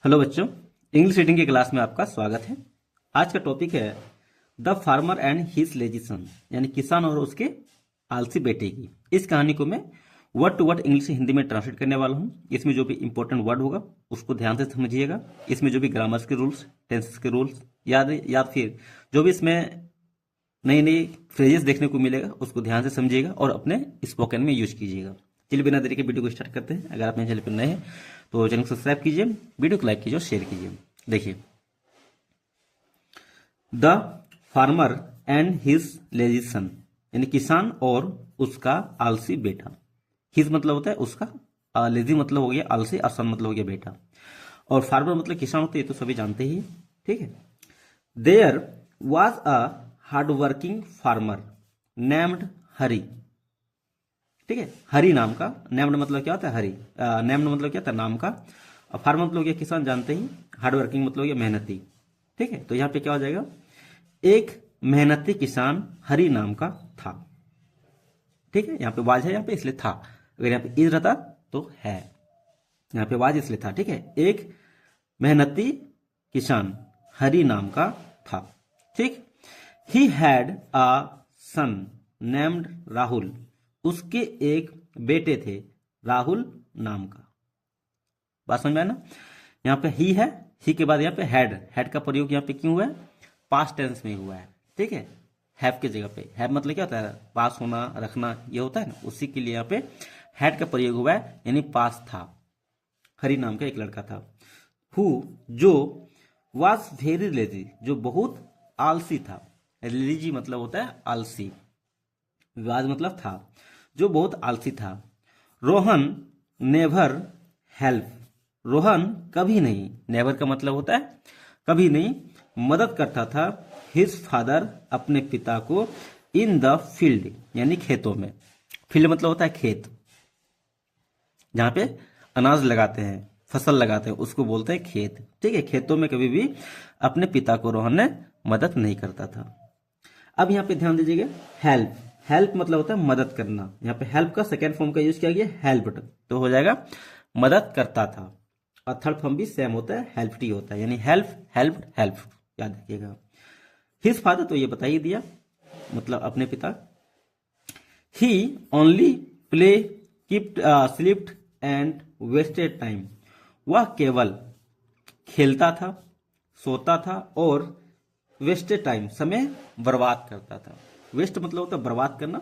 Hello बच्चों, English reading की class में आपका स्वागत है। आज का टॉपिक है the farmer and his lazy son, यानी किसान और उसके आलसी बेटे की। इस कहानी को मैं वर्ड टू वर्ड इंग्लिश से हिंदी में ट्रांसलेट करने वाला हूँ। इसमें जो भी इंपॉर्टेंट वर्ड होगा उसको ध्यान से समझिएगा। इसमें जो भी ग्रामर्स के रूल्स, टेंसेस के रूल्स याद फिर जो भी इसमें नई नई फ्रेजेस देखने को मिलेगा उसको ध्यान से समझिएगा और अपने स्पोकन में यूज कीजिएगा। चलिए बिना देरी के वीडियो को स्टार्ट करते हैं। अगर आप मेरे चैनल पर नए हैं तो चैनल को सब्सक्राइब कीजिए, वीडियो को लाइक कीजिए और शेयर कीजिए। देखिए, the farmer and his lazy son, यानी किसान और उसका आलसी बेटा। हिज मतलब होता है उसका, लेजी मतलब हो गया आलसी, और सन मतलब हो गया बेटा, और फार्मर मतलब किसान होते हैं, ये तो सभी जानते ही। ठीक है। There was a hard working farmer named Hari. ठीक है, हरी नाम का, नेम्ड मतलब क्या होता है हरी, नेम्ड मतलब क्या होता है नाम का, और फार्मर मतलब क्या किसान जानते ही, हार्ड वर्किंग मतलब क्या मेहनती। ठीक है, तो यहाँ पे क्या हो जाएगा, एक मेहनती किसान हरी नाम का था। ठीक है, यहाँ पे वाज है, यहाँ पे इसलिए था। अगर यहाँ पे इज रहता तो है, यहाँ पे वाज इसलिए था। ठीक है, एक मेहनती किसान हरी नाम का था। ठीक, he had a son named Rahul, उसके एक बेटे थे राहुल नाम का। बात समझ में आया ना। यहाँ पे ही है, ही के बाद यहाँ पे हैड का प्रयोग यहाँ पे क्यों हुआ है, पास्ट टेंस में हुआ है। ठीक है, हैव के जगह पे, हैव मतलब क्या होता है, पास होना, रखना, ये होता है ना, उसी के लिए यहाँ पे हैड का प्रयोग हुआ है, यानी पास था। हरी नाम का एक लड़का था, हु जो वॉज वेरी लेजी, जो बहुत आलसी था। लेजी मतलब होता है आलसी, वाज मतलब था, जो बहुत आलसी था। रोहन नेवर हेल्प, रोहन कभी नहीं, नेवर का मतलब होता है कभी नहीं, मदद करता था हिज फादर, अपने पिता को, इन द फील्ड, यानी खेतों में। फील्ड मतलब होता है खेत, जहां पे अनाज लगाते हैं, फसल लगाते हैं, उसको बोलते हैं खेत। ठीक है, खेतों में कभी भी अपने पिता को रोहन ने मदद नहीं करता था। अब यहाँ पे ध्यान दीजिएगा, हेल्प, हेल्प मतलब होता है मदद करना। यहाँ पे हेल्प का सेकेंड फॉर्म का यूज किया गया हेल्प्ड, तो हो जाएगा मदद करता था। और थर्ड फॉर्म भी सेम होता है, हेल्प्ड ही होता है, यानी हेल्प, हेल्प्ड, हेल्प, याद रखिएगा। हिज फादर तो ये बता ही दिया, मतलब अपने पिता। He only play, kept, slipped and wasted time, वह केवल खेलता था, सोता था और वेस्टेड टाइम, समय बर्बाद करता था। वेस्ट मतलब होता है बर्बाद करना,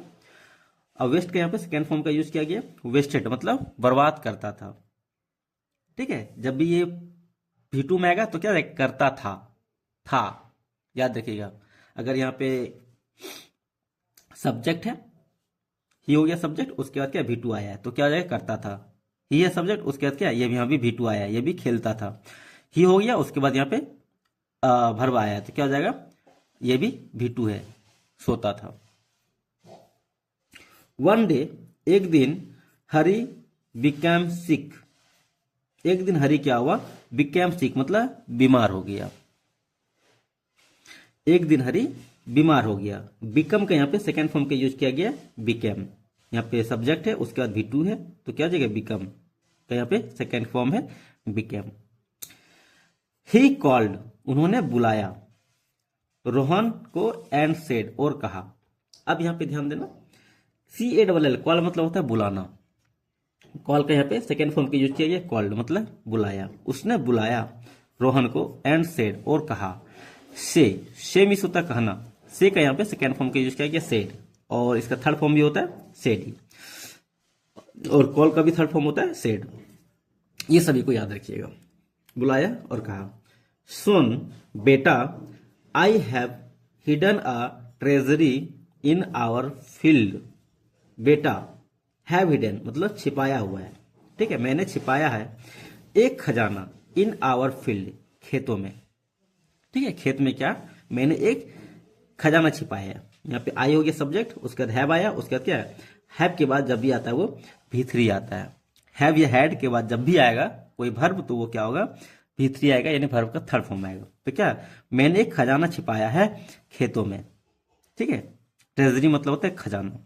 और वेस्ट का यहाँ पे सेकेंड फॉर्म का यूज किया गया, वेस्टेड मतलब बर्बाद करता था। ठीक है, जब भी ये V2 में आएगा तो क्या है? करता था, याद रखिएगा। अगर यहाँ पे सब्जेक्ट है, ही हो गया सब्जेक्ट, उसके बाद क्या V2 आया है तो क्या हो जाएगा, करता था। ही है सब्जेक्ट, उसके बाद क्या, ये भी यहाँ भी V2 आया है, ये भी खेलता था। ही हो गया, उसके बाद यहाँ पे भर्व आया है तो क्या हो जाएगा, ये भी V2 है, सोता था। वन डे, एक दिन, हरी बिकैम सिक, एक दिन हरी क्या हुआ, बिकैम सिक मतलब बीमार हो गया। एक दिन हरी बीमार हो गया। बिकम का यहाँ पे सेकेंड फॉर्म का यूज किया गया, बिकैम। यहाँ पे सब्जेक्ट है, उसके बाद V2 है तो क्या हो जाएगा, बिकम का यहाँ पे सेकेंड फॉर्म है, बिकैम। ही कॉल्ड, उन्होंने बुलाया, रोहन को, एंड सेड, और कहा। अब यहाँ पे ध्यान देना, CALL, कॉल मतलब होता है बुलाना। कॉल का यहाँ पे सेकेंड फॉर्म का यूज किया गया, कॉल्ड मतलब बुलाया। उसने बुलाया रोहन को, एंड सेड, और कहा। से मिस होता है कहना, से का यहाँ पे सेकेंड फॉर्म का यूज किया गया, सेड, और इसका थर्ड फॉर्म भी होता है सेड ही, और कॉल का भी थर्ड फॉर्म होता है सेड। ये सभी को याद रखिएगा। बुलाया और कहा, सुन बेटा, I have hidden a treasury in our field. बेटा, हैव हिडन मतलब छिपाया हुआ है। ठीक है, मैंने छिपाया है एक खजाना, इन आवर फील्ड, खेतों में। ठीक है, खेत में क्या, मैंने एक खजाना छिपाया है। यहाँ पे आई हो गया सब्जेक्ट, उसके बाद हैव आया, उसके बाद क्या है, हैव के बाद जब भी आता है वो V3 आता है। हैव या हैड के बाद जब भी आएगा कोई वर्ब तो वो क्या होगा, V3 आएगा, यानी वर्ब का थर्ड फॉर्म आएगा। तो क्या, मैंने एक खजाना छिपाया है खेतों में। ठीक है, ट्रेजरी मतलब होता है खजाना।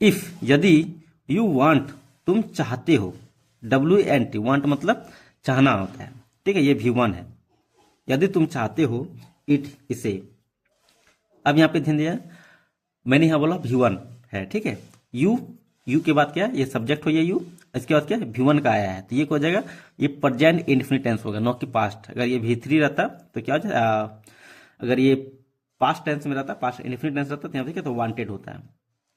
इफ, यदि, यू वांट, तुम चाहते हो, WANT, वांट मतलब चाहना होता है, ठीक है, ये V1 है। यदि तुम चाहते हो इट, इसे। अब यहाँ पे ध्यान दिया, मैंने यहाँ बोला V1 है, ठीक है। यू के बाद क्या है, ये सब्जेक्ट हो गया यू, इसके बाद क्या है, V1 का आया है, तो ये हो जाएगा, ये प्रेजेंट इंडेफिनिट टेंस होगा, नो कि पास्ट। अगर ये V3 रहता तो क्या हो जाए, अगर ये पास्ट टेंस में रहता, पास्ट इंडेफिनिट टेंस रहता, तो यहाँ पे क्या, तो वांटेड होता है,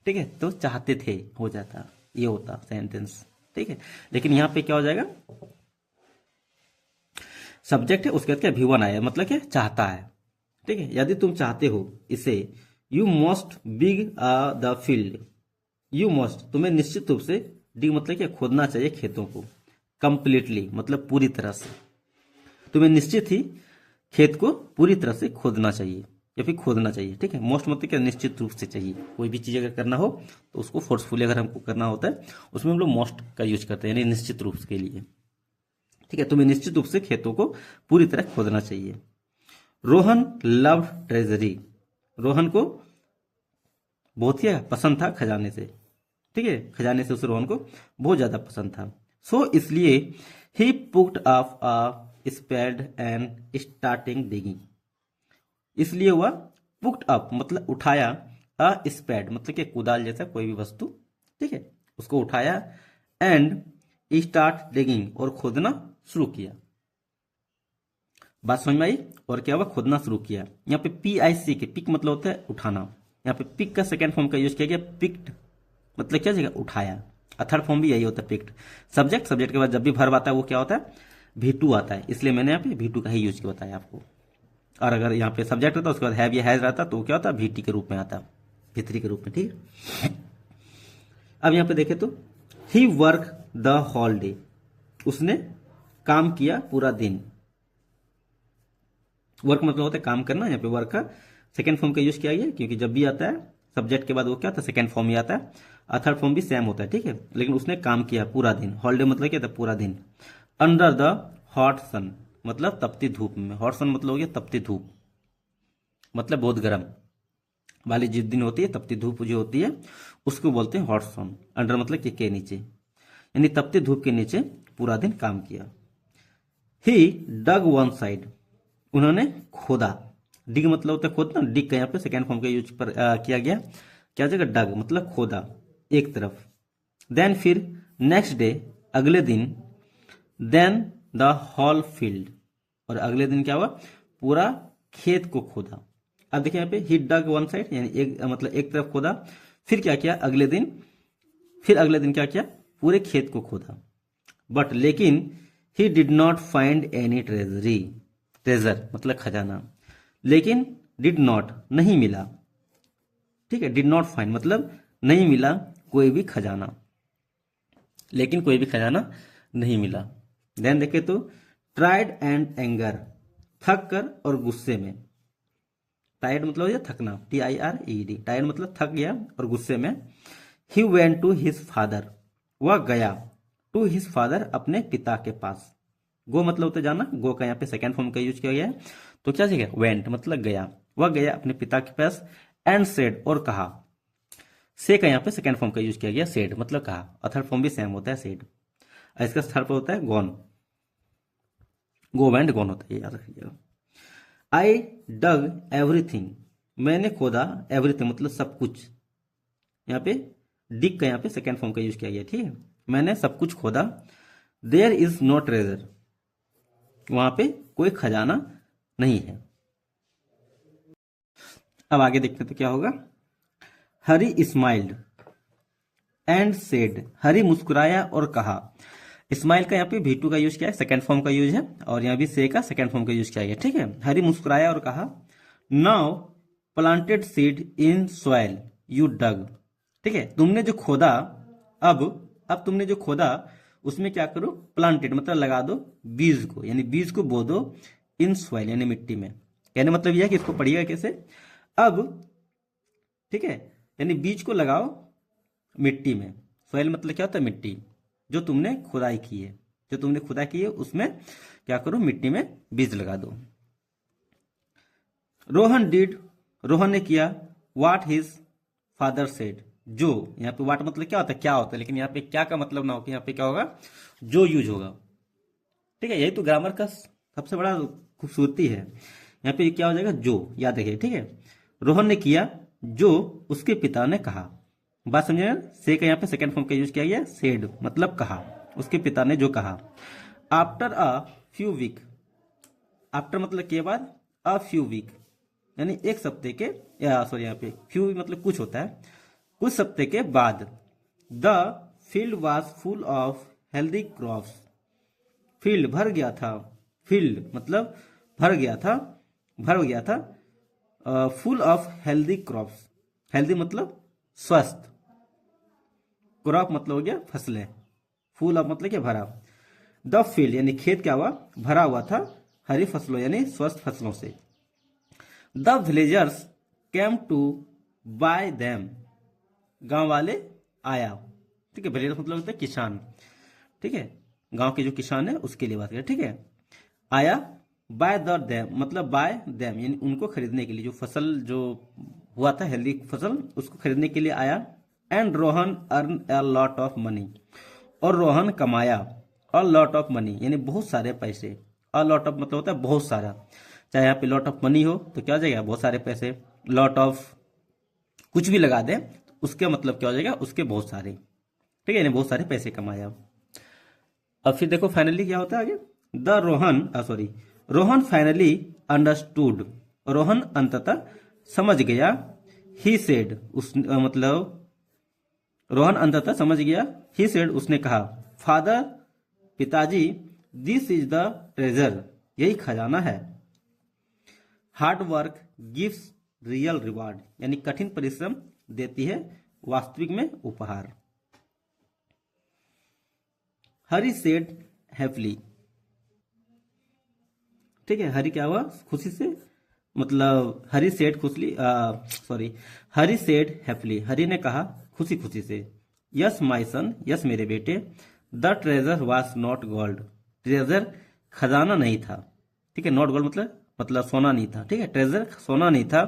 ठीक है, तो चाहते थे हो जाता, ये होता सेंटेंस, ठीक है। लेकिन यहाँ पे क्या हो जाएगा, सब्जेक्ट है, उसके बाद क्या, V1 आया, मतलब क्या, चाहता है, ठीक है। यदि तुम चाहते हो इसे, you must big the field, you must, तुम्हें निश्चित रूप से, डी मतलब क्या, खोदना चाहिए खेतों को, कंप्लीटली मतलब पूरी तरह से, तुम्हें निश्चित ही खेत को पूरी तरह से खोदना चाहिए या फिर खोदना चाहिए, ठीक है। मोस्ट मतलब क्या, निश्चित रूप से चाहिए, कोई भी चीज अगर करना हो तो उसको फोर्सफुली अगर हमको करना होता है, उसमें हम लोग मोस्ट का यूज करते हैं, यानी निश्चित रूप के लिए, ठीक है। तुम्हें निश्चित रूप से खेतों को पूरी तरह खोदना चाहिए। रोहन लव ट्रेजरी, रोहन को बहुत ही पसंद था खजाने से, ठीक है, खजाने से उसे रोहन को बहुत ज्यादा पसंद था। सो इसलिए he picked up a spade and starting digging, इसलिए वह पुक्ड अप मतलब उठाया, अ स्पेड मतलब कि कुदाल जैसा कोई भी वस्तु, ठीक है, उसको उठाया, एंड स्टार्ट डिगिंग और खोदना शुरू किया। बात समझ में आई, और क्या हुआ, खोदना शुरू किया। यहाँ पे PIC के, पिक मतलब होता है उठाना, यहाँ पे पिक का सेकेंड फॉर्म का यूज किया गया, पिक्ड मतलब क्या जगह, उठाया। थर्ड फॉर्म भी यही होता है, पिक्ड। सब्जेक्ट, सब्जेक्ट के बाद जब भी वर्ब आता है वो क्या होता है, V2 आता है, इसलिए मैंने यहाँ पे V2 का ही यूज किया बताया आपको। और अगर यहाँ पे सब्जेक्ट रहता उसके बाद हैव या हैज रहता तो क्या होता, VT के रूप में आता, V3 के रूप में, ठीक है। अब यहाँ पे देखे तो ही वर्क द होल डे, उसने काम किया पूरा दिन। वर्क मतलब होता है काम करना, यहाँ पे वर्क का सेकेंड फॉर्म का यूज किया गया, क्योंकि जब भी आता है सब्जेक्ट के बाद वो क्या होता है, सेकेंड फॉर्म ही आता है, और थर्ड फॉर्म भी सेम होता है, ठीक है। लेकिन उसने काम किया पूरा दिन, हॉलीडे मतलब क्या था, पूरा दिन। अंडर द हॉट सन मतलब तपती धूप में, हॉट सन मतलब हो गया तपती धूप, मतलब बहुत गर्म वाली जिस दिन होती है, तपती धूप जो होती है उसको बोलते हैं हॉट सन। अंडर मतलब के नीचे, यानी तपती धूप के नीचे पूरा दिन काम किया। ही डग वन साइड, उन्होंने खोदा, डिग मतलब होता है खोदना, डिग का यहाँ पे सेकेंड फॉर्म का यूज पर किया गया, क्या जगह, डग मतलब खोदा एक तरफ। देन फिर नेक्स्ट डे अगले दिन, देन द होल फील्ड, और अगले दिन क्या हुआ, पूरा खेत को खोदा। अब देखिए यहाँ पे ही डग वन साइड, यानी एक मतलब एक तरफ खोदा, फिर क्या किया अगले दिन, फिर अगले दिन क्या किया, पूरे खेत को खोदा। बट लेकिन he did not find any treasury, treasure मतलब खजाना, लेकिन डिड नॉट नहीं मिला, ठीक है, डिड नॉट फाइंड मतलब नहीं मिला कोई भी खजाना, लेकिन कोई भी खजाना नहीं मिला। देन देखे तो ट्राइड एंड एंगर, थक कर और गुस्से में, टायर्ड मतलब हो गया थकना, TIRED, टायर्ड मतलब थक गया और गुस्से में। He went to his father, वह गया, टू हिज फादर अपने पिता के पास। गो मतलब होता है जाना, गो का यहाँ पे सेकेंड फॉर्म का यूज किया गया है, तो क्या चाहिए, वेंट मतलब गया, वह गया अपने पिता के पास, एंड सेड और कहा, से का यहाँ पे सेकेंड फॉर्म का यूज किया गया, सेड मतलब कहा, और थर्ड फॉर्म भी सेम होता है सेड, इसका थर्ड फॉर्म होता है गॉन, गो वेंट गॉन होता है, याद रखिएगा। आई डग एवरीथिंग, मैंने खोदा, एवरीथिंग मतलब सब कुछ, यहाँ पे डिग का यहाँ पे सेकेंड फॉर्म का यूज किया गया, ठीक है, मैंने सब कुछ खोदा। देयर इज नो ट्रेजर, वहां पे कोई खजाना नहीं है। अब आगे देखते तो क्या होगा, हरी स्माइल्ड एंड सेड, हरी मुस्कुराया और कहा। स्माइल का यहाँ पे V2 का यूज किया है, सेकेंड फॉर्म का यूज है, और यहाँ भी से का सेकेंड फॉर्म का यूज किया गया, ठीक है। हरी मुस्कुराया और कहा, now planted seed in soil you dug, ठीक है, तुमने जो खोदा, अब तुमने जो खोदा उसमें क्या करो, प्लांटेड मतलब लगा दो बीज को, यानी बीज को बो दो, इन सॉइल यानी मिट्टी में, कहने मतलब यह है कि इसको पढ़िएगा कैसे, अब ठीक है, यानी बीज को लगाओ मिट्टी में, सॉइल मतलब क्या होता है, मिट्टी, जो तुमने खुदाई की है, जो तुमने खुदाई की है उसमें क्या करो, मिट्टी में बीज लगा दो। रोहन ने किया व्हाट हिज फादर सेड, जो यहाँ पे व्हाट मतलब क्या होता है, क्या होता है, लेकिन यहाँ पे क्या का मतलब ना हो कि यहाँ पे क्या होगा, जो यूज होगा, ठीक है, यही तो ग्रामर का सबसे बड़ा खूबसूरती है। यहाँ पे क्या हो जाएगा, जो, याद रखिए, ठीक है। रोहन ने किया जो उसके पिता ने कहा। बात समझे ना? से का यहाँ पे सेकंड फॉर्म का यूज किया गया, सेड मतलब कहा, उसके पिता ने जो कहा। After a few week, after मतलब के बाद, अ फ्यू वीक यानी एक सप्ते के, या सॉरी यहाँ पे फ्यू मतलब कुछ होता है, कुछ सप्ते के बाद। The field was full of healthy crops, field भर गया था, फील्ड मतलब भर गया था, भर गया था, full of healthy crops, healthy मतलब स्वस्थ, क्रॉप मतलब हो गया फसलें, फुल ऑफ मतलब क्या, भरा। द फील्ड यानी खेत क्या हुआ, भरा हुआ था हरी फसलों यानी स्वस्थ फसलों से। The villagers came to buy them, गांव वाले आया, ठीक है। विलेजर्स मतलब होता है किसान, ठीक है, गांव के जो किसान है उसके लिए बात करें, ठीक है। आया, बाय द देम मतलब बाय देम यानी उनको खरीदने के लिए, जो फसल जो हुआ था हेल्दी फसल उसको खरीदने के लिए आया। And Rohan earn a lot of money, और रोहन कमाया अ लॉट ऑफ मनी यानी बहुत सारे पैसे। अ लॉट ऑफ मतलब होता है बहुत सारा, चाहे यहाँ पे लॉट ऑफ मनी हो तो क्या हो जाएगा, बहुत सारे पैसे। लॉट ऑफ कुछ भी लगा दें तो उसका मतलब क्या हो जाएगा, उसके बहुत सारे, ठीक है, यानी बहुत सारे पैसे कमाया। अब फिर देखो फाइनली क्या होता है आगे, the Rohan sorry Rohan finally understood, Rohan अंततः समझ गया। ही सेड उस मतलब रोहन अंततः समझ गया। ही सेड उसने कहा, फादर पिताजी, दिस इज द ट्रेजर यही खजाना है। Hard work gives real reward यानी कठिन परिश्रम देती है वास्तविक में उपहार। हरी सेड हैप्पीली, ठीक है, हरी क्या हुआ, खुशी से, मतलब हरी सेड खुशली सॉरी हरी सेड हैप्पीली, हरी ने कहा खुशी खुशी से। यस माय सन, यस मेरे बेटे। The treasure was not gold, treasure खजाना नहीं था, ठीक है। नॉट गोल्ड मतलब सोना नहीं था, ठीक है, ट्रेजर सोना नहीं था।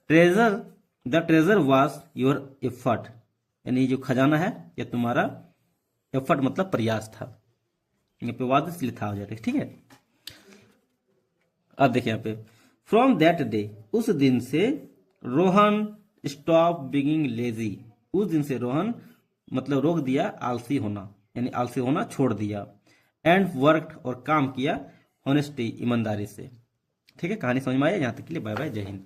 Treasure the treasure was your effort यानी जो खजाना है यह तुम्हारा एफर्ट मतलब प्रयास था, यहाँ पे वाज इसलिए था हो जाता है, ठीक है। अब देखिए यहाँ पे, फ्रॉम दैट डे उस दिन से, रोहन स्टॉप बीइंग लेजी, उस दिन से रोहन मतलब रोक दिया आलसी होना यानी आलसी होना छोड़ दिया। एंड वर्कड और काम किया, ऑनेस्टी ईमानदारी से, ठीक है। कहानी समझ में आया, यहाँ तक के लिए बाय बाय, जय हिंद।